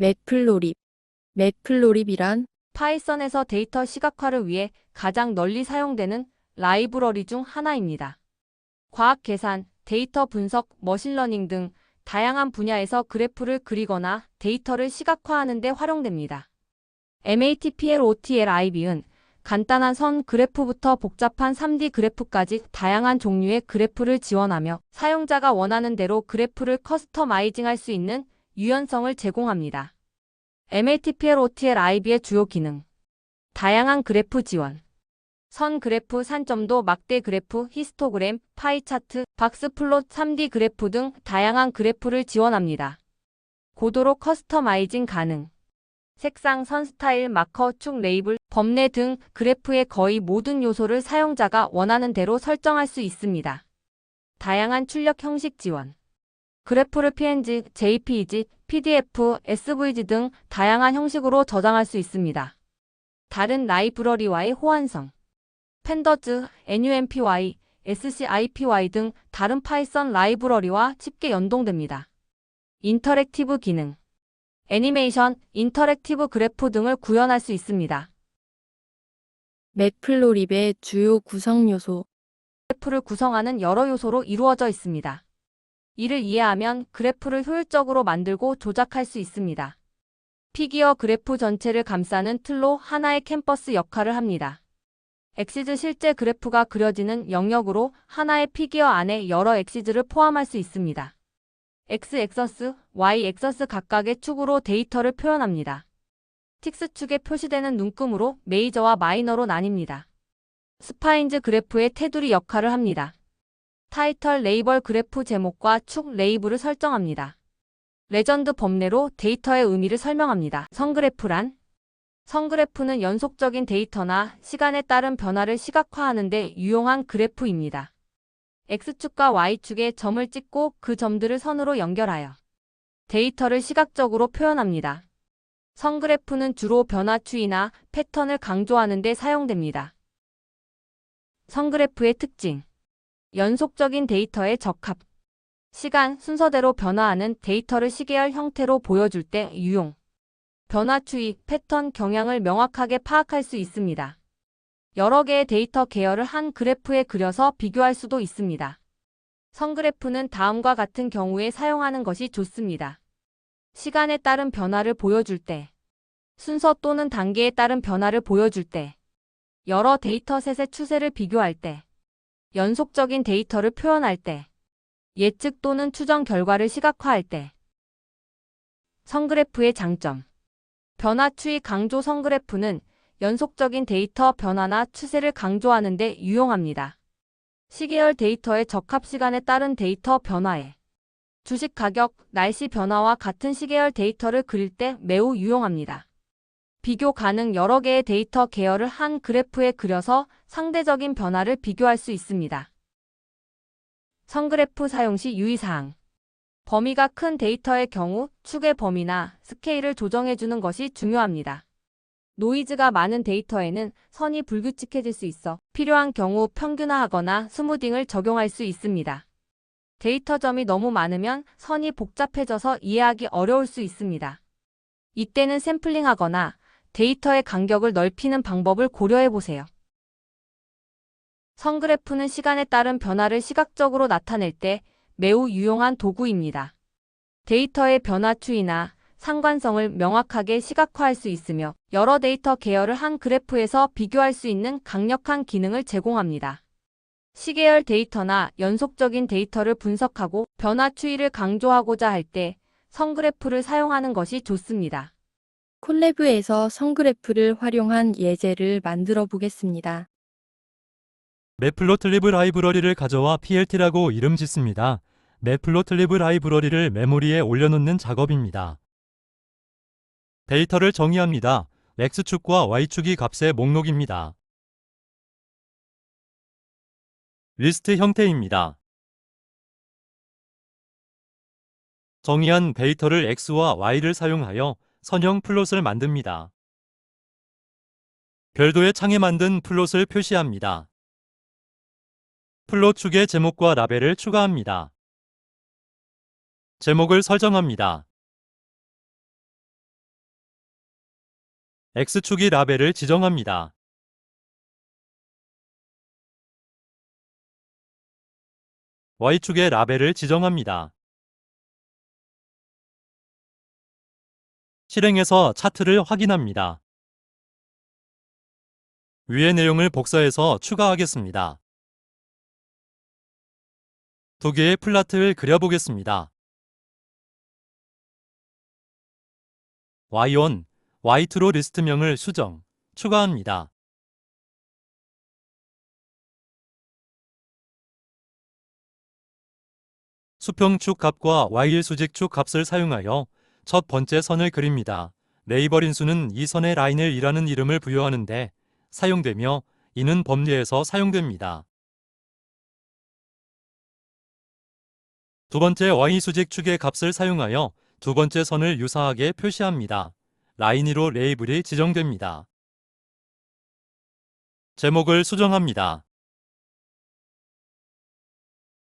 매플로립. 매플로립이란 파이썬에서 데이터 시각화를 위해 가장 널리 사용되는 라이브러리 중 하나입니다. 과학 계산, 데이터 분석, 머신러닝 등 다양한 분야에서 그래프를 그리거나 데이터를 시각화하는 데 활용됩니다. MATPLOTLIB은 간단한 선 그래프부터 복잡한 3D 그래프까지 다양한 종류의 그래프를 지원하며 사용자가 원하는 대로 그래프를 커스터마이징할 수 있는 유연성을 제공합니다. MATPLOTLIB의 주요 기능. 다양한 그래프 지원. 선 그래프, 산점도, 막대 그래프, 히스토그램, 파이 차트, 박스 플롯, 3D 그래프 등 다양한 그래프를 지원합니다. 고도로 커스터마이징 가능. 색상, 선 스타일, 마커, 축, 레이블, 범례 등 그래프의 거의 모든 요소를 사용자가 원하는 대로 설정할 수 있습니다. 다양한 출력 형식 지원. 그래프를 PNG, JPEG, PDF, SVG 등 다양한 형식으로 저장할 수 있습니다. 다른 라이브러리와의 호환성. 팬더즈, NUMPY, SCIPY 등 다른 파이썬 라이브러리와 쉽게 연동됩니다. 인터랙티브 기능. 애니메이션, 인터랙티브 그래프 등을 구현할 수 있습니다. 매플로립의 주요 구성 요소. 그래프를 구성하는 여러 요소로 이루어져 있습니다. 이를 이해하면 그래프를 효율적으로 만들고 조작할 수 있습니다. 피기어 그래프 전체를 감싸는 틀로 하나의 캔버스 역할을 합니다. 엑시즈 실제 그래프가 그려지는 영역으로 하나의 피기어 안에 여러 엑시즈를 포함할 수 있습니다. X-액서스, Y-액서스 각각의 축으로 데이터를 표현합니다. X축에 표시되는 눈금으로 메이저와 마이너로 나뉩니다. 스파인즈 그래프의 테두리 역할을 합니다. 타이틀 레이벌 그래프 제목과 축 레이블을 설정합니다. 레전드 범례로 데이터의 의미를 설명합니다. 선그래프란? 선그래프는 연속적인 데이터나 시간에 따른 변화를 시각화하는 데 유용한 그래프입니다. X축과 Y축에 점을 찍고 그 점들을 선으로 연결하여 데이터를 시각적으로 표현합니다. 선그래프는 주로 변화 추이나 패턴을 강조하는 데 사용됩니다. 선그래프의 특징. 연속적인 데이터의 적합. 시간, 순서대로 변화하는 데이터를 시계열 형태로 보여줄 때 유용. 변화 추이, 패턴, 경향을 명확하게 파악할 수 있습니다. 여러 개의 데이터 계열을 한 그래프에 그려서 비교할 수도 있습니다. 선그래프는 다음과 같은 경우에 사용하는 것이 좋습니다. 시간에 따른 변화를 보여줄 때, 순서 또는 단계에 따른 변화를 보여줄 때, 여러 데이터셋의 추세를 비교할 때, 연속적인 데이터를 표현할 때, 예측 또는 추정 결과를 시각화할 때. 선그래프의 장점. 변화 추이 강조. 선그래프는 연속적인 데이터 변화나 추세를 강조하는 데 유용합니다. 시계열 데이터의 적합. 시간에 따른 데이터 변화에 주식 가격, 날씨 변화와 같은 시계열 데이터를 그릴 때 매우 유용합니다. 비교 가능. 여러 개의 데이터 계열을 한 그래프에 그려서 상대적인 변화를 비교할 수 있습니다. 선그래프 사용 시 유의사항. 범위가 큰 데이터의 경우 축의 범위나 스케일을 조정해주는 것이 중요합니다. 노이즈가 많은 데이터에는 선이 불규칙해질 수 있어 필요한 경우 평균화하거나 스무딩을 적용할 수 있습니다. 데이터 점이 너무 많으면 선이 복잡해져서 이해하기 어려울 수 있습니다. 이때는 샘플링하거나 데이터의 간격을 넓히는 방법을 고려해보세요. 선그래프는 시간에 따른 변화를 시각적으로 나타낼 때 매우 유용한 도구입니다. 데이터의 변화 추이나 상관성을 명확하게 시각화할 수 있으며 여러 데이터 계열을 한 그래프에서 비교할 수 있는 강력한 기능을 제공합니다. 시계열 데이터나 연속적인 데이터를 분석하고 변화 추이를 강조하고자 할 때 선그래프를 사용하는 것이 좋습니다. 콜래브에서 선그래프를 활용한 예제를 만들어 보겠습니다. 매플로틀립 라이브러리를 가져와 PLT라고 이름 짓습니다. 매플로틀립 라이브러리를 메모리에 올려놓는 작업입니다. 데이터를 정의합니다. X축과 Y축이 값의 목록입니다. 리스트 형태입니다. 정의한 데이터를 X와 Y를 사용하여 선형 플롯을 만듭니다. 별도의 창에 만든 플롯을 표시합니다. 플롯 축의 제목과 라벨을 추가합니다. 제목을 설정합니다. X축이 라벨을 지정합니다. Y축의 라벨을 지정합니다. 실행해서 차트를 확인합니다. 위의 내용을 복사해서 추가하겠습니다. 두 개의 플라트를 그려보겠습니다. Y1, Y2로 리스트명을 수정, 추가합니다. 수평축 값과 Y1 수직축 값을 사용하여 첫 번째 선을 그립니다. 네이버 인수는 이 선의 라인을 이라는 이름을 부여하는데 사용되며 이는 법례에서 사용됩니다. 두 번째 Y 수직축의 값을 사용하여 두 번째 선을 유사하게 표시합니다. 라인 2로 레이블이 지정됩니다. 제목을 수정합니다.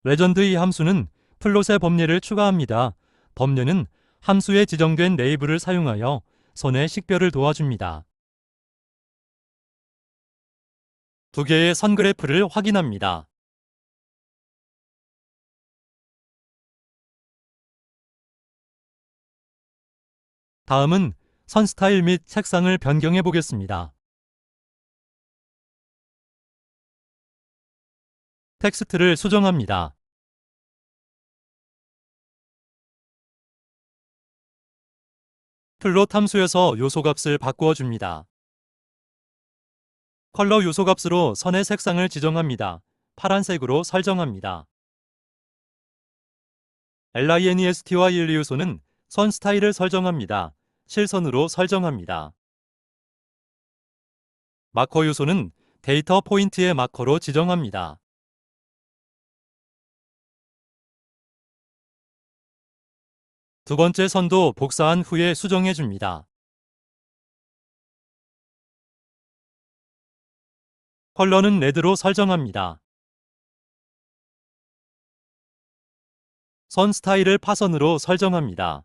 레전드 이 함수는 플롯의 법례를 추가합니다. 법례는 함수에 지정된 레이블을 사용하여 선의 식별을 도와줍니다. 두 개의 선 그래프를 확인합니다. 다음은 선 스타일 및 색상을 변경해 보겠습니다. 텍스트를 수정합니다. 플롯 함수에서 요소값을 바꾸어 줍니다. 컬러 요소값으로 선의 색상을 지정합니다. 파란색으로 설정합니다. LINEST와 1, 2 요소는 선 스타일을 설정합니다. 실선으로 설정합니다. 마커 요소는 데이터 포인트의 마커로 지정합니다. 두 번째 선도 복사한 후에 수정해 줍니다. 컬러는 레드로 설정합니다. 선 스타일을 파선으로 설정합니다.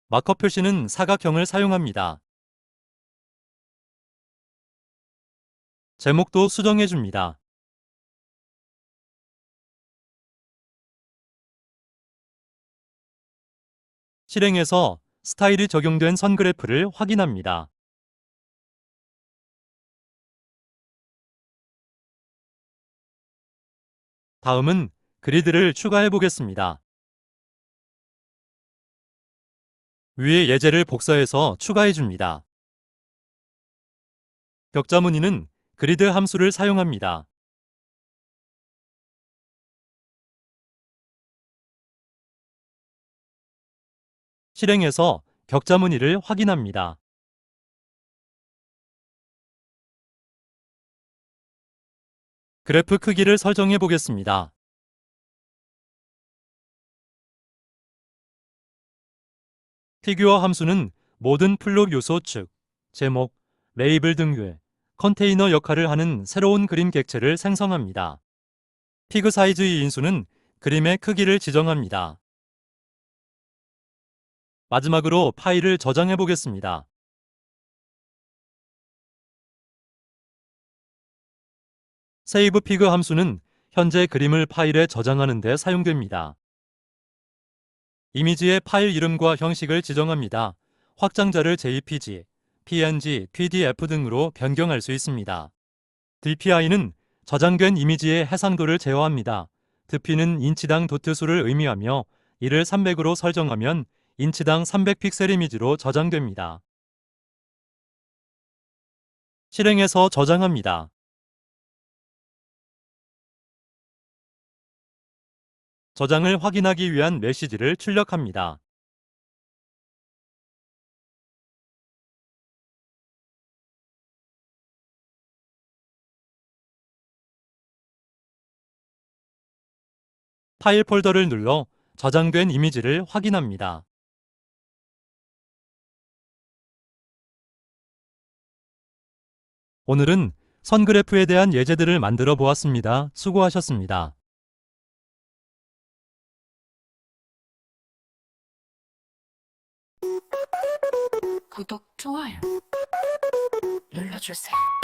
마커 표시는 사각형을 사용합니다. 제목도 수정해 줍니다. 실행해서 스타일이 적용된 선 그래프를 확인합니다. 다음은 그리드를 추가해 보겠습니다. 위의 예제를 복사해서 추가해 줍니다. 격자 무늬는 그리드 함수를 사용합니다. 실행해서 격자 무늬를 확인합니다. 그래프 크기를 설정해 보겠습니다. 피규어 함수는 모든 플롯 요소 축, 제목, 레이블 등의 컨테이너 역할을 하는 새로운 그림 객체를 생성합니다. 피그 사이즈의 인수는 그림의 크기를 지정합니다. 마지막으로 파일을 저장해 보겠습니다. 세이브 피그 함수는 현재 그림을 파일에 저장하는 데 사용됩니다. 이미지의 파일 이름과 형식을 지정합니다. 확장자를 JPG, PNG, PDF 등으로 변경할 수 있습니다. DPI는 저장된 이미지의 해상도를 제어합니다. 드피는 인치당 도트 수를 의미하며 이를 300으로 설정하면 인치당 300픽셀 이미지로 저장됩니다. 실행해서 저장합니다. 저장을 확인하기 위한 메시지를 출력합니다. 파일 폴더를 눌러 저장된 이미지를 확인합니다. 오늘은 선 그래프에 대한 예제들을 만들어 보았습니다. 수고하셨습니다. 구독, 좋아요 눌러주세요.